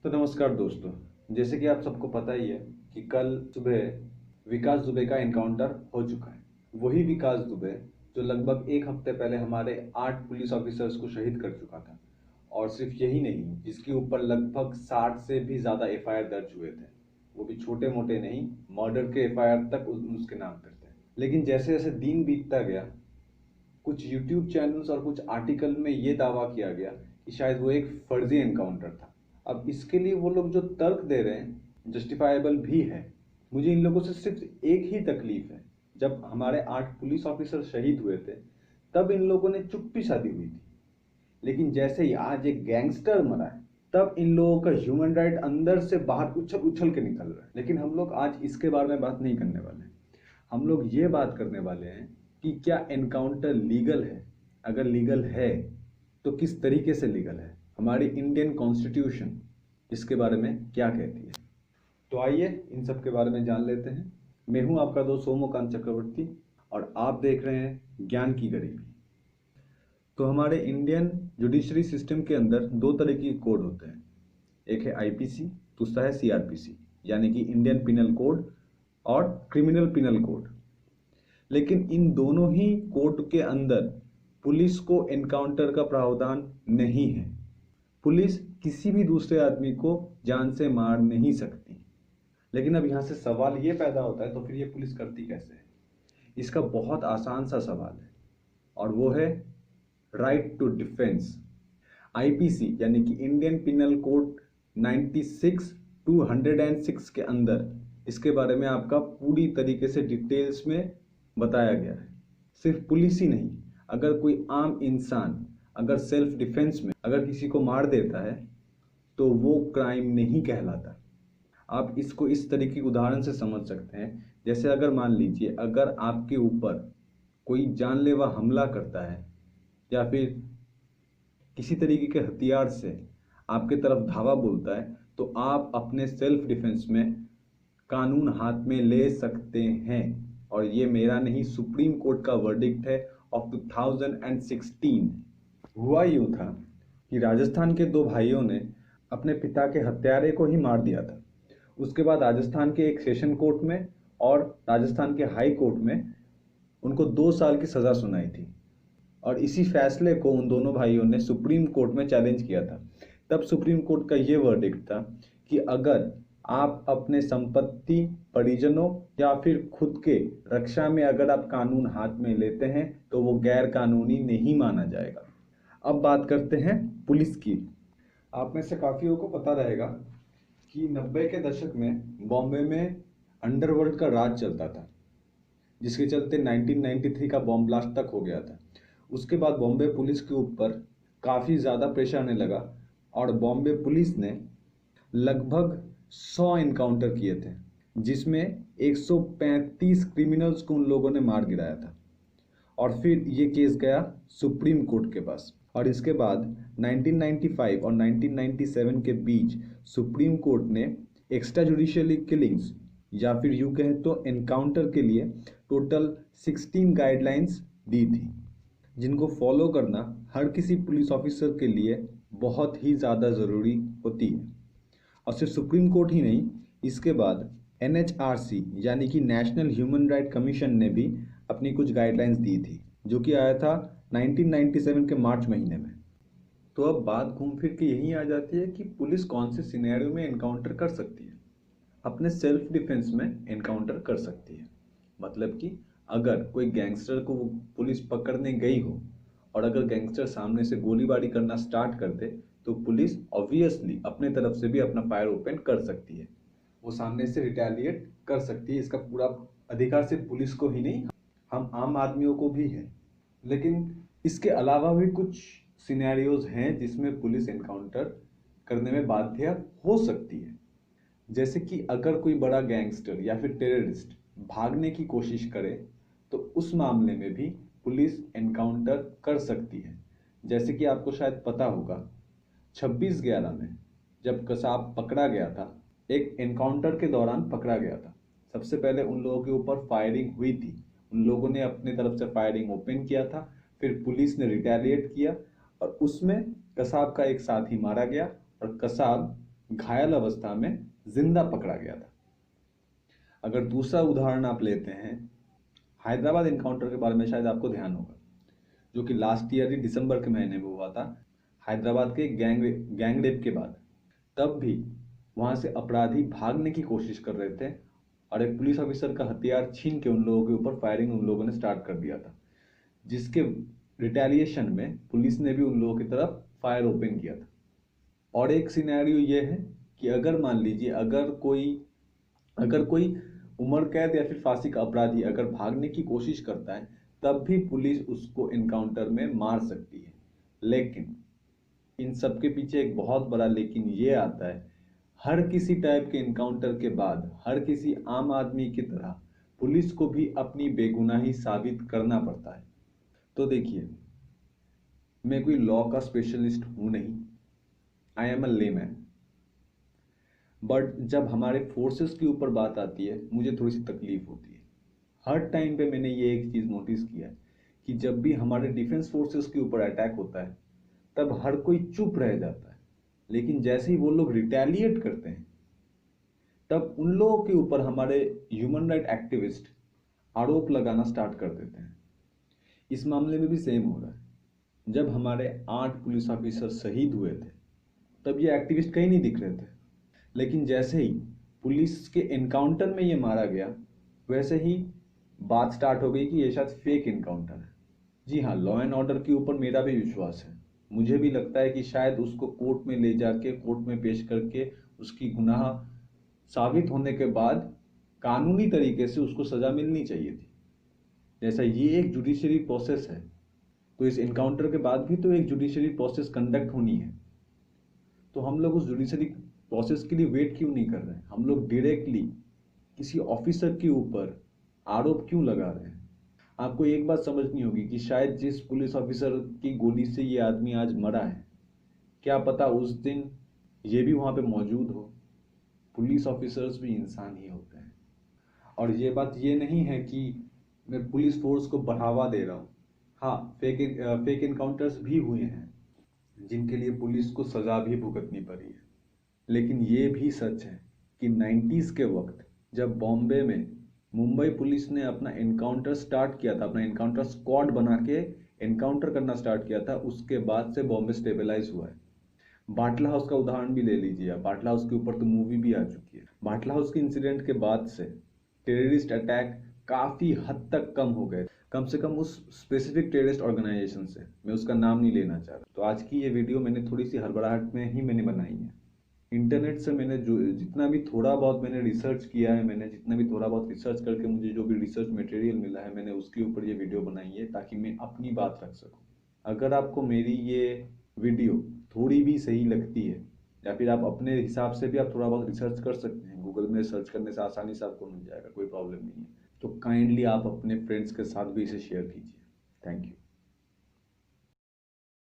तो नमस्कार दोस्तों। जैसे कि आप सबको पता ही है कि कल सुबह विकास दुबे का एनकाउंटर हो चुका है। वही विकास दुबे जो लगभग एक हफ्ते पहले हमारे 8 पुलिस ऑफिसर्स को शहीद कर चुका था। और सिर्फ यही नहीं, जिसके ऊपर लगभग 60 से भी ज़्यादा एफआईआर दर्ज हुए थे। वो भी छोटे मोटे नहीं, मर्डर के एफआईआर तक उसके नाम पर थे। लेकिन जैसे जैसे दिन बीतता गया, कुछ यूट्यूब चैनल्स और कुछ आर्टिकल में ये दावा किया गया कि शायद वो एक फर्जी एनकाउंटर था। अब इसके लिए वो लोग जो तर्क दे रहे हैं जस्टिफाइबल भी है। मुझे इन लोगों से सिर्फ एक ही तकलीफ है, जब हमारे 8 पुलिस ऑफिसर शहीद हुए थे तब इन लोगों ने चुप्पी साधी हुई थी। लेकिन जैसे ही आज एक गैंगस्टर मरा है, तब इन लोगों का ह्यूमन राइट अंदर से बाहर उछल उछल के निकल रहा है। लेकिन हम लोग आज इसके बारे में बात नहीं करने वाले हैं। हम लोग ये बात करने वाले हैं कि क्या एनकाउंटर लीगल है, अगर लीगल है तो किस तरीके से लीगल है, हमारी इंडियन कॉन्स्टिट्यूशन इसके बारे में क्या कहती है। तो आइए इन सब के बारे में जान लेते हैं। मैं हूं आपका दोस्त सोमोकांत चक्रवर्ती और आप देख रहे हैं ज्ञान की गरीबी। तो हमारे इंडियन जुडिशरी सिस्टम के अंदर दो तरह की कोड होते हैं। एक है आईपीसी, दूसरा है सीआरपीसी, यानी कि इंडियन पिनल कोड और क्रिमिनल पिनल कोड। लेकिन इन दोनों ही कोड के अंदर पुलिस को एनकाउंटर का प्रावधान नहीं है। पुलिस किसी भी दूसरे आदमी को जान से मार नहीं सकती। लेकिन अब यहाँ से सवाल ये पैदा होता है, तो फिर ये पुलिस करती कैसे है? इसका बहुत आसान सा सवाल है और वो है राइट टू डिफेंस। आईपीसी यानी कि इंडियन पिनल कोड 96 टू 106 के अंदर इसके बारे में आपका पूरी तरीके से डिटेल्स में बताया गया है। सिर्फ पुलिस ही नहीं, अगर कोई आम इंसान अगर सेल्फ डिफेंस में अगर किसी को मार देता है तो वो क्राइम नहीं कहलाता। आप इसको इस तरीके के उदाहरण से समझ सकते हैं। जैसे अगर मान लीजिए अगर आपके ऊपर कोई जानलेवा हमला करता है या फिर किसी तरीके के हथियार से आपके तरफ धावा बोलता है, तो आप अपने सेल्फ डिफेंस में कानून हाथ में ले सकते हैं। और ये मेरा नहीं, सुप्रीम कोर्ट का वर्डिक्ट है ऑफ 2016। हुआ यूं था कि राजस्थान के दो भाइयों ने अपने पिता के हत्यारे को ही मार दिया था। उसके बाद राजस्थान के एक सेशन कोर्ट में और राजस्थान के हाई कोर्ट में उनको 2 साल की सज़ा सुनाई थी। और इसी फैसले को उन दोनों भाइयों ने सुप्रीम कोर्ट में चैलेंज किया था। तब सुप्रीम कोर्ट का ये वर्डिक्ट था कि अगर आप अपने संपत्ति, परिजनों या फिर खुद के रक्षा में अगर आप कानून हाथ में लेते हैं तो वो गैर कानूनी नहीं माना जाएगा। अब बात करते हैं पुलिस की। आप में से काफियों को पता रहेगा कि 90 के दशक में बॉम्बे में अंडरवर्ल्ड का राज चलता था, जिसके चलते 1993 का बॉम्ब ब्लास्ट तक हो गया था। उसके बाद बॉम्बे पुलिस के ऊपर काफ़ी ज़्यादा प्रेशर आने लगा और बॉम्बे पुलिस ने लगभग 100 इनकाउंटर किए थे, जिसमें 135 क्रिमिनल्स को उन लोगों ने मार गिराया था। और फिर ये केस गया सुप्रीम कोर्ट के पास। और इसके बाद 1995 और 1997 के बीच सुप्रीम कोर्ट ने एक्स्ट्रा जुडिशियल किलिंग्स या फिर यूँ कहें तो एनकाउंटर के लिए टोटल 16 गाइडलाइंस दी थी, जिनको फॉलो करना हर किसी पुलिस ऑफिसर के लिए बहुत ही ज़्यादा ज़रूरी होती है। और सिर्फ सुप्रीम कोर्ट ही नहीं, इसके बाद NHRC यानी कि नेशनल ह्यूमन राइट कमीशन ने भी अपनी कुछ गाइडलाइंस दी थी, जो कि आया था 1997 के मार्च महीने में। तो अब बात घूम फिर के यही आ जाती है कि पुलिस कौन से सिनेरियो में एनकाउंटर कर सकती है। अपने सेल्फ डिफेंस में एनकाउंटर कर सकती है। मतलब कि अगर कोई गैंगस्टर को पुलिस पकड़ने गई हो और अगर गैंगस्टर सामने से गोलीबारी करना स्टार्ट कर दे, तो पुलिस ऑब्वियसली अपने तरफ से भी अपना फायर ओपन कर सकती है। वो सामने से रिटेलिएट कर सकती है। इसका पूरा अधिकार सिर्फ पुलिस को ही नहीं, हम आम आदमियों को भी है। लेकिन इसके अलावा भी कुछ सिनेरियोज हैं जिसमें पुलिस एनकाउंटर करने में बाध्य हो सकती है। जैसे कि अगर कोई बड़ा गैंगस्टर या फिर टेररिस्ट भागने की कोशिश करे, तो उस मामले में भी पुलिस एनकाउंटर कर सकती है। जैसे कि आपको शायद पता होगा 26/11 में जब कसाब पकड़ा गया था, एक एनकाउंटर के दौरान पकड़ा गया था। सबसे पहले उन लोगों के ऊपर फायरिंग हुई थी, उन लोगों ने अपने तरफ से फायरिंग ओपन किया था, फिर पुलिस ने रिटेलिएट किया और उसमें कसाब का एक साथी मारा गया और कसाब घायल अवस्था में जिंदा पकड़ा गया था। अगर दूसरा उदाहरण आप लेते हैं, हैदराबाद इनकाउंटर के बारे में शायद आपको ध्यान होगा, जो कि लास्ट ईयर ही दिसंबर के महीने में हुआ था, हैदराबाद के गैंग रेप के बाद। तब भी वहां से अपराधी भागने की कोशिश कर रहे थे और एक पुलिस ऑफिसर का हथियार छीन के उन लोगों के ऊपर फायरिंग उन लोगों ने स्टार्ट कर दिया था, जिसके रिटेलिएशन में पुलिस ने भी उन लोगों की तरफ फायर ओपन किया था। और एक सिनेरियो ये है कि अगर मान लीजिए अगर कोई उम्र कैद या फिर फांसी का अपराधी अगर भागने की कोशिश करता है, तब भी पुलिस उसको इनकाउंटर में मार सकती है। लेकिन इन सब के पीछे एक बहुत बड़ा लेकिन ये आता है, हर किसी टाइप के इनकाउंटर के बाद हर किसी आम आदमी की तरह पुलिस को भी अपनी बेगुनाही साबित करना पड़ता है। तो देखिए, मैं कोई लॉ का स्पेशलिस्ट हूं नहीं, I am a layman, but जब हमारे फोर्सेस के ऊपर बात आती है मुझे थोड़ी सी तकलीफ होती है। हर टाइम पे मैंने ये एक चीज़ नोटिस किया है कि जब भी हमारे डिफेंस फोर्सेस के ऊपर अटैक होता है तब हर कोई चुप रह जाता है, लेकिन जैसे ही वो लोग रिटेलिएट करते हैं तब उन लोगों के ऊपर हमारे ह्यूमन राइट एक्टिविस्ट आरोप लगाना स्टार्ट कर देते हैं। इस मामले में भी सेम हो रहा है। जब हमारे 8 पुलिस ऑफिसर शहीद हुए थे तब ये एक्टिविस्ट कहीं नहीं दिख रहे थे, लेकिन जैसे ही पुलिस के एनकाउंटर में ये मारा गया वैसे ही बात स्टार्ट हो गई कि ये शायद फेक एनकाउंटर है। जी हाँ, लॉ एंड ऑर्डर के ऊपर मेरा भी विश्वास है। मुझे भी लगता है कि शायद उसको कोर्ट में ले जाके कोर्ट में पेश करके उसकी गुनाह साबित होने के बाद कानूनी तरीके से उसको सजा मिलनी चाहिए थी। जैसा ये एक जुडिशरी प्रोसेस है, तो इस एनकाउंटर के बाद भी तो एक जुडिशरी प्रोसेस कंडक्ट होनी है। तो हम लोग उस जुडिशरी प्रोसेस के लिए वेट क्यों नहीं कर रहे हैं? हम लोग डायरेक्टली किसी ऑफिसर के ऊपर आरोप क्यों लगा रहे हैं? आपको एक बात समझनी होगी कि शायद जिस पुलिस ऑफिसर की गोली से ये आदमी आज मरा है, क्या पता उस दिन ये भी वहां पे मौजूद हो। पुलिस ऑफिसर्स भी इंसान ही होते हैं। और ये बात ये नहीं है कि मैं पुलिस फोर्स को बढ़ावा दे रहा हूँ। हाँ, फेक इनकाउंटर्स भी हुए हैं जिनके लिए पुलिस को सजा भी भुगतनी पड़ी है। लेकिन ये भी सच है कि 90s के वक्त जब बॉम्बे में मुंबई पुलिस ने अपना एनकाउंटर स्टार्ट किया था, अपना एनकाउंटर स्क्वाड बना के एनकाउंटर करना स्टार्ट किया था, उसके बाद से बॉम्बे स्टेबलाइज हुआ है। बाटला हाउस का उदाहरण भी ले लीजिए आप। बाटला हाउस के ऊपर तो मूवी भी आ चुकी है। बाटला हाउस के इंसिडेंट के बाद से टेररिस्ट अटैक काफी हद तक कम हो गए, कम से कम उस स्पेसिफिक टेररिस्ट ऑर्गेनाइजेशन से। मैं उसका नाम नहीं लेना चाह रहा। तो आज की ये वीडियो मैंने थोड़ी सी हड़बड़ाहट में ही मैंने बनाई है। इंटरनेट से मैंने जो जितना भी थोड़ा बहुत मैंने रिसर्च किया है, मैंने जितना भी थोड़ा बहुत रिसर्च करके मुझे जो भी रिसर्च मटेरियल मिला है, मैंने उसके ऊपर ये वीडियो बनाई है ताकि मैं अपनी बात रख सकूं। अगर आपको मेरी ये वीडियो थोड़ी भी सही लगती है या फिर आप अपने हिसाब से भी आप थोड़ा बहुत रिसर्च कर सकते हैं, गूगल में सर्च करने से आसानी से आपको मिल जाएगा, कोई प्रॉब्लम नहीं है। तो काइंडली आप अपने फ्रेंड्स के साथ भी इसे शेयर कीजिए। Thank you.